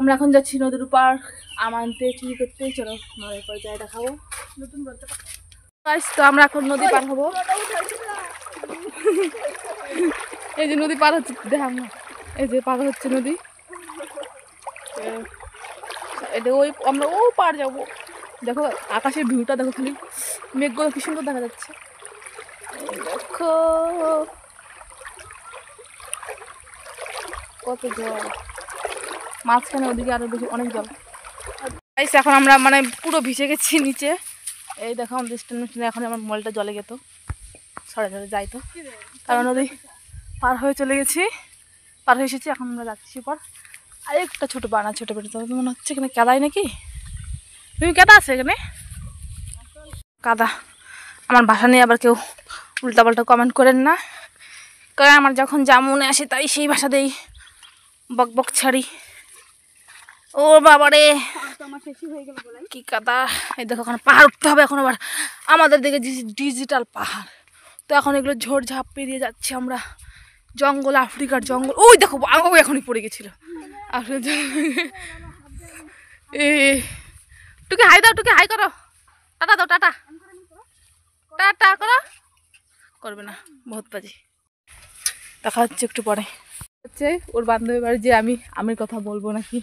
আমরা এখন যাচ্ছি নদীর পার আম আনতে চুরি করতে। চলো নদীর পার যাই দেখাবো নতুন বলতে। তো আমরা এখন নদী পার হবো। এই যে নদী পার হচ্ছে, দেখাম না, এই যে পার হচ্ছে নদী। এটা ওই আমরা ও পার যাবো। দেখো আকাশের ভিউটা দেখো, খালি মেঘগুলো কি সুন্দর দেখা যাচ্ছে। দেখো কত জল, মাঝখানে ওদিকে আরো বেশি অনেক জল। এখন আমরা মানে পুরো ভিজে গেছি নিচে। এই দেখো আমাদের স্টেশনে এখন আমার মোবাইলটা জলে গেতো, সরে সরে যাই তো, কারণ নদী পার হয়ে চলে গেছি, পার হয়ে এসেছি। এখন আমরা যাচ্ছি পর আরেকটা ছোটো বানা, ছোটো বেটে তবে মনে হচ্ছে এখানে কাদাই নাকি। তুমি কাদা আছে এখানে, কাদা। আমার ভাষা নিয়ে আবার কেউ উল্টাপাল্টা কমেন্ট করেন না, কারণ আমার যখন যা মনে আসে তাই সেই ভাষা দেই, বক বক ছাড়ি। ও বাবারে কি কাদা। এই দেখো এখন পাহাড় উঠতে হবে এখন আবার আমাদের দিকে, ডিজিটাল পাহাড়। তো এখন এগুলো ঝোড় ঝাঁপ পেরিয়ে যাচ্ছি আমরা, জঙ্গল, আফ্রিকার জঙ্গল। ওই দেখো ও এখনই পড়ে গেছিল। টুকে হাই দাও, টুকে হাই করো, টাটা দাও, টাটা টাটা করো। করবে না, বহুত বাজি। দেখা হচ্ছে একটু পরে। হচ্ছে ওর বান্ধবী বাড়ি যে আমি কথা বলবো নাকি,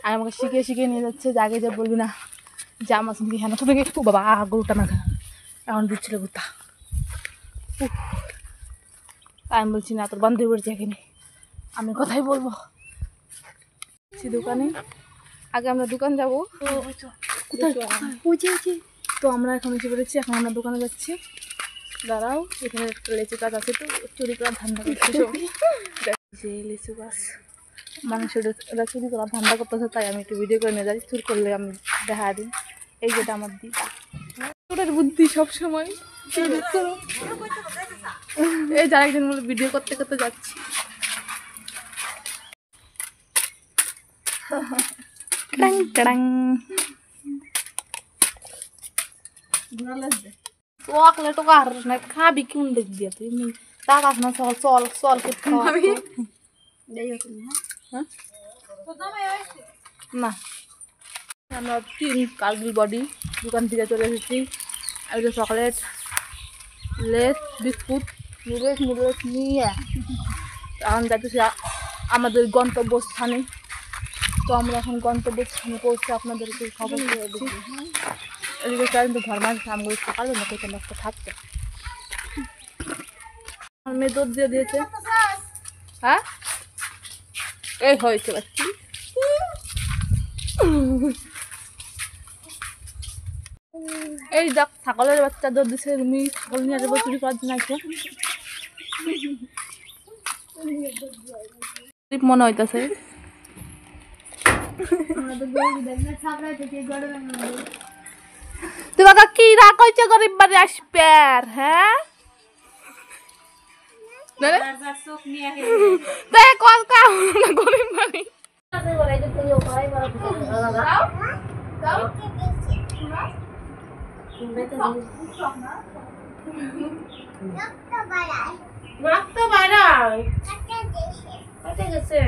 আর আমাকে শিখিয়ে শিখিয়ে নিয়ে যাচ্ছে যে আগে যা বলবি না, যে আমার সঙ্গে হ্যাঁ তুমি একটু বাবা গরুটা না খা, এখন দিচ্ছিল গুতা। আমি বলছি না, তোর বান্ধবী বাড়ি যাকে নি, আমি কথাই বলবো। দোকানে আগে আমরা দোকান যাবো, তো আমরা এখন এসে পড়েছি। এখন আমরা দোকানে যাচ্ছি। দাঁড়াও, এখানে লেচু গাছ আছে, তো চুরি করার ধান্দা করছে যে লিচু গাছ, মানুষের ওরা চুরি করার ধান্দা করতেছে, তাই আমি একটু ভিডিও করে নিয়ে যাই। চুরি করলে আমি দেখা দিই। এই যেটা আমার দিদা, ওটার বুদ্ধি সবসময়। এই যারা একদিন বলে ভিডিও করতে করতে যাচ্ছি। চকলেট আর না খাবি কোন দিক দিয়ে, তুই টাকা না চল চল চল না। আমরা 3 কার্গিল বডি দোকান থেকে চলে এসেছি। আর যে চকলেট, লেস, বিস্কুট, নুডলস নিয়ে এখন যাচ্ছি আমাদের গন্তব্যস্থানে। তো আমরা এখন গন্তব্যস্থানে পৌঁছে আপনাদেরকে খবর দিয়ে দিচ্ছি। এদিকে কিন্তু ঘর মানুষ আমগুলো সকালে না কোথাও একটা থাকতো। মেয়ে দুধ দিয়ে দিয়েছে। হ্যাঁ এই হয়েছে বাচ্চি। এই দেখ ছাগলের বাচ্চা দুধ দিচ্ছে, তুমি ছাগল নিয়ে যাবো চুরি করার জন্য আছে মনে হইতেছে। তোমাকে কি রাখছে গরিব বাড়ি আসবে? হ্যাঁ গরিব বাড়ি রক্ত বাড়ায় গেছে।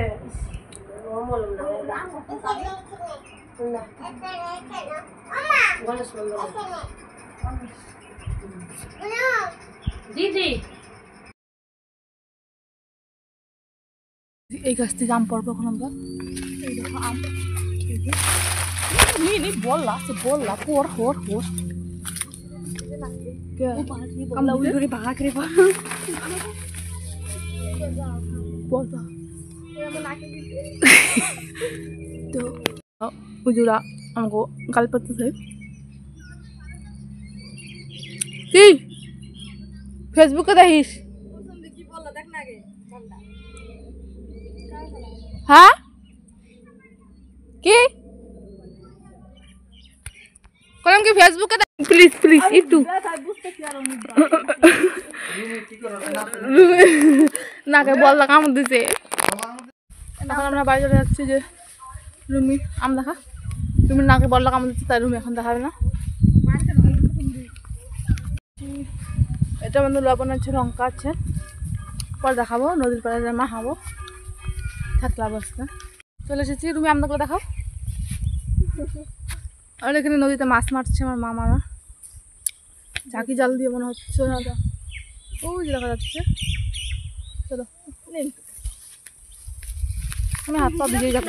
দিদি এই গাছ থেকে আম পড়বো এখন আমরা। এই দেখো আম বললা বললা পর হর হর আমরা উড়ে ধরে ভাগা করে বলতা। তো হুজুরা আমাকে গাল পাচ্ছে। কি ফেসবুকে দেখিস? হ্যাঁ কি করলাম কি ফেসবুকে? প্লিজ প্লিজ একটু নাকে বললা কামড় দিছে। এখন আমরা বাড়ি চলে যাচ্ছি। যে রুমি আম দেখা, রুমির নাকে বললা কামড় দিচ্ছে, তাই রুমি এখন দেখাবে না। এটা আমাদের লবণ আছে, লঙ্কা আছে, পর দেখাবো। নদীর পাড়ে মা খাবো থাকলা অবস্থা। চলে এসেছি। তুমি আপনাকে দেখাও। আর এখানে নদীতে মাছ মারছে আমার মামারা, ঝাঁকি জাল দিয়ে মনে হচ্ছে। ওই যে দেখা যাচ্ছে। চলো আমি হাত পা ভিজে যাবো।